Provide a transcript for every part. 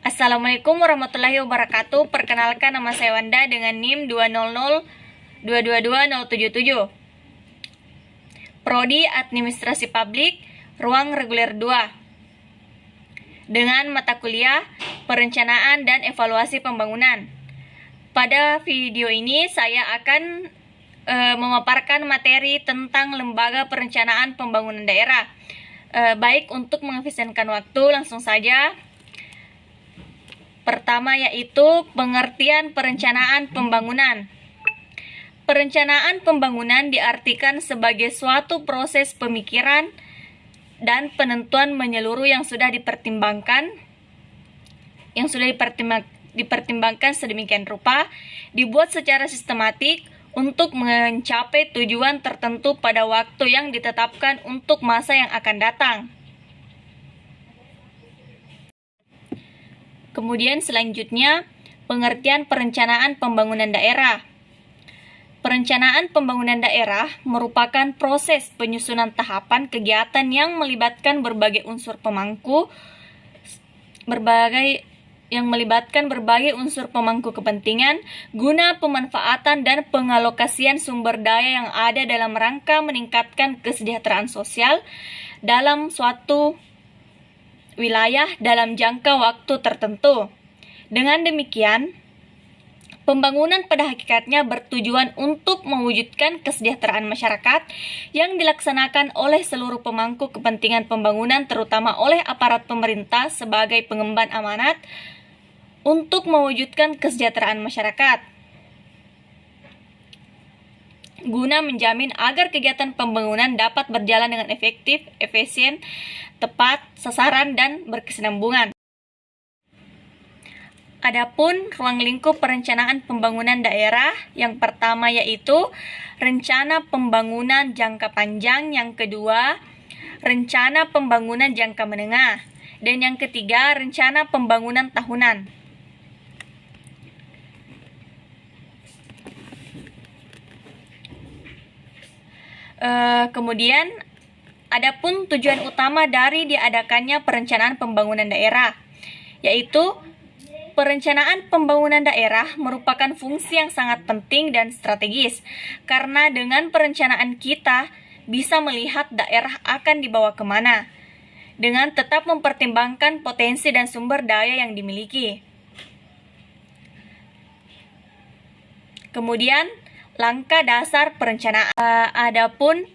Assalamualaikum warahmatullahi wabarakatuh. Perkenalkan, nama saya Wanda dengan NIM 200222077. Prodi Administrasi Publik, ruang reguler 2. Dengan mata kuliah Perencanaan dan Evaluasi Pembangunan. Pada video ini saya akan memaparkan materi tentang Lembaga Perencanaan Pembangunan Daerah. Baik, untuk mengefisienkan waktu, langsung saja. Pertama yaitu pengertian perencanaan pembangunan. Perencanaan pembangunan diartikan sebagai suatu proses pemikiran dan penentuan menyeluruh yang sudah dipertimbangkan sedemikian rupa, dibuat secara sistematik untuk mencapai tujuan tertentu pada waktu yang ditetapkan untuk masa yang akan datang. Kemudian selanjutnya, pengertian perencanaan pembangunan daerah. Perencanaan pembangunan daerah merupakan proses penyusunan tahapan kegiatan yang melibatkan berbagai unsur pemangku kepentingan guna pemanfaatan dan pengalokasian sumber daya yang ada dalam rangka meningkatkan kesejahteraan sosial dalam suatu wilayah dalam jangka waktu tertentu. Dengan demikian, pembangunan pada hakikatnya bertujuan untuk mewujudkan kesejahteraan masyarakat yang dilaksanakan oleh seluruh pemangku kepentingan pembangunan, terutama oleh aparat pemerintah sebagai pengemban amanat untuk mewujudkan kesejahteraan masyarakat, guna menjamin agar kegiatan pembangunan dapat berjalan dengan efektif, efisien, tepat sasaran, dan berkesinambungan. Adapun ruang lingkup perencanaan pembangunan daerah, yang pertama yaitu rencana pembangunan jangka panjang, yang kedua rencana pembangunan jangka menengah, dan yang ketiga rencana pembangunan tahunan. Kemudian, adapun tujuan utama dari diadakannya perencanaan pembangunan daerah, yaitu perencanaan pembangunan daerah merupakan fungsi yang sangat penting dan strategis, karena dengan perencanaan kita bisa melihat daerah akan dibawa kemana, dengan tetap mempertimbangkan potensi dan sumber daya yang dimiliki. Kemudian, langkah dasar perencanaan. Adapun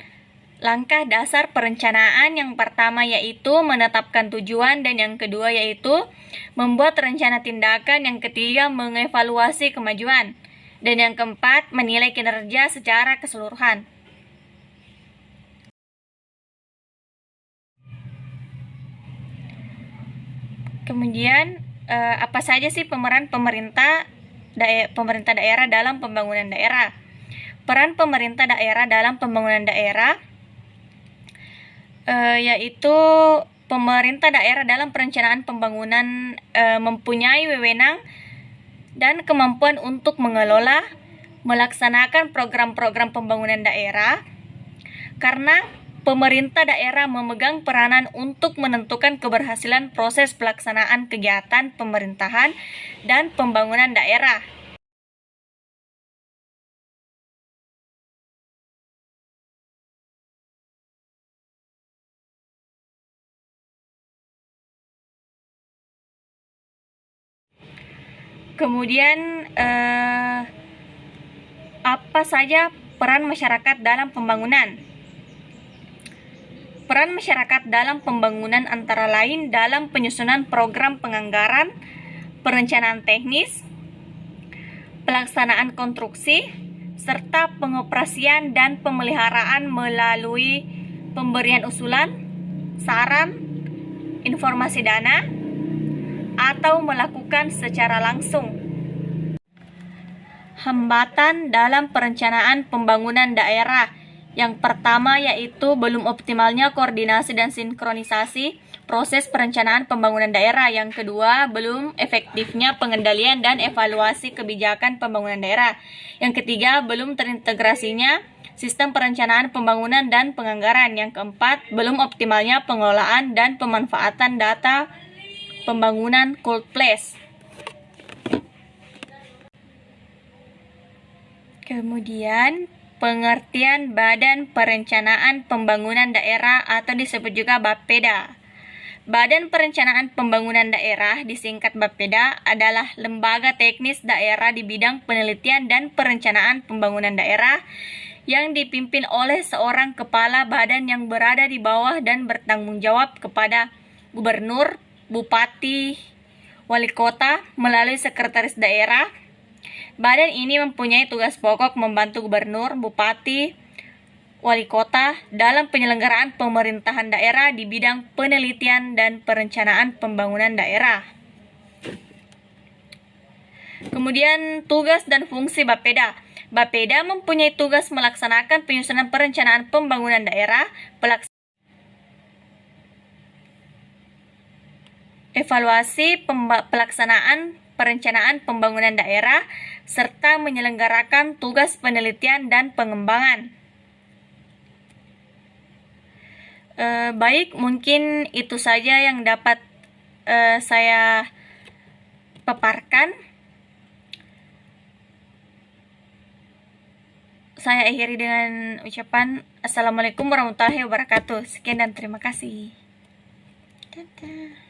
langkah dasar perencanaan, yang pertama yaitu menetapkan tujuan, dan yang kedua yaitu membuat rencana tindakan, yang ketiga mengevaluasi kemajuan, dan yang keempat menilai kinerja secara keseluruhan. Kemudian apa saja sih pemeran pemerintah daerah dalam pembangunan daerah? Peran pemerintah daerah dalam pembangunan daerah yaitu pemerintah daerah dalam perencanaan pembangunan mempunyai wewenang dan kemampuan untuk mengelola, melaksanakan program-program pembangunan daerah, karena pemerintah daerah memegang peranan untuk menentukan keberhasilan proses pelaksanaan kegiatan pemerintahan dan pembangunan daerah. Kemudian apa saja peran masyarakat dalam pembangunan? Peran masyarakat dalam pembangunan antara lain dalam penyusunan program penganggaran, perencanaan teknis, pelaksanaan konstruksi, serta pengoperasian dan pemeliharaan melalui pemberian usulan, saran, informasi dana, atau melakukan secara langsung. Hambatan dalam perencanaan pembangunan daerah. Yang pertama yaitu belum optimalnya koordinasi dan sinkronisasi proses perencanaan pembangunan daerah. Yang kedua, belum efektifnya pengendalian dan evaluasi kebijakan pembangunan daerah. Yang ketiga, belum terintegrasinya sistem perencanaan pembangunan dan penganggaran. Yang keempat, belum optimalnya pengelolaan dan pemanfaatan data pembangunan cold place. Kemudian, pengertian Badan Perencanaan Pembangunan Daerah atau disebut juga Bapeda. Badan Perencanaan Pembangunan Daerah, disingkat Bapeda, adalah lembaga teknis daerah di bidang penelitian dan perencanaan pembangunan daerah yang dipimpin oleh seorang kepala badan yang berada di bawah dan bertanggung jawab kepada gubernur, bupati, wali kota melalui sekretaris daerah. Badan ini mempunyai tugas pokok membantu gubernur, bupati, wali kota dalam penyelenggaraan pemerintahan daerah di bidang penelitian dan perencanaan pembangunan daerah. Kemudian tugas dan fungsi Bapeda. Bapeda mempunyai tugas melaksanakan penyusunan perencanaan pembangunan daerah, evaluasi pelaksanaan perencanaan pembangunan daerah, serta menyelenggarakan tugas penelitian dan pengembangan. Baik, mungkin itu saja yang dapat saya paparkan. Saya akhiri dengan ucapan Assalamualaikum warahmatullahi wabarakatuh. Sekian dan terima kasih. Dadah.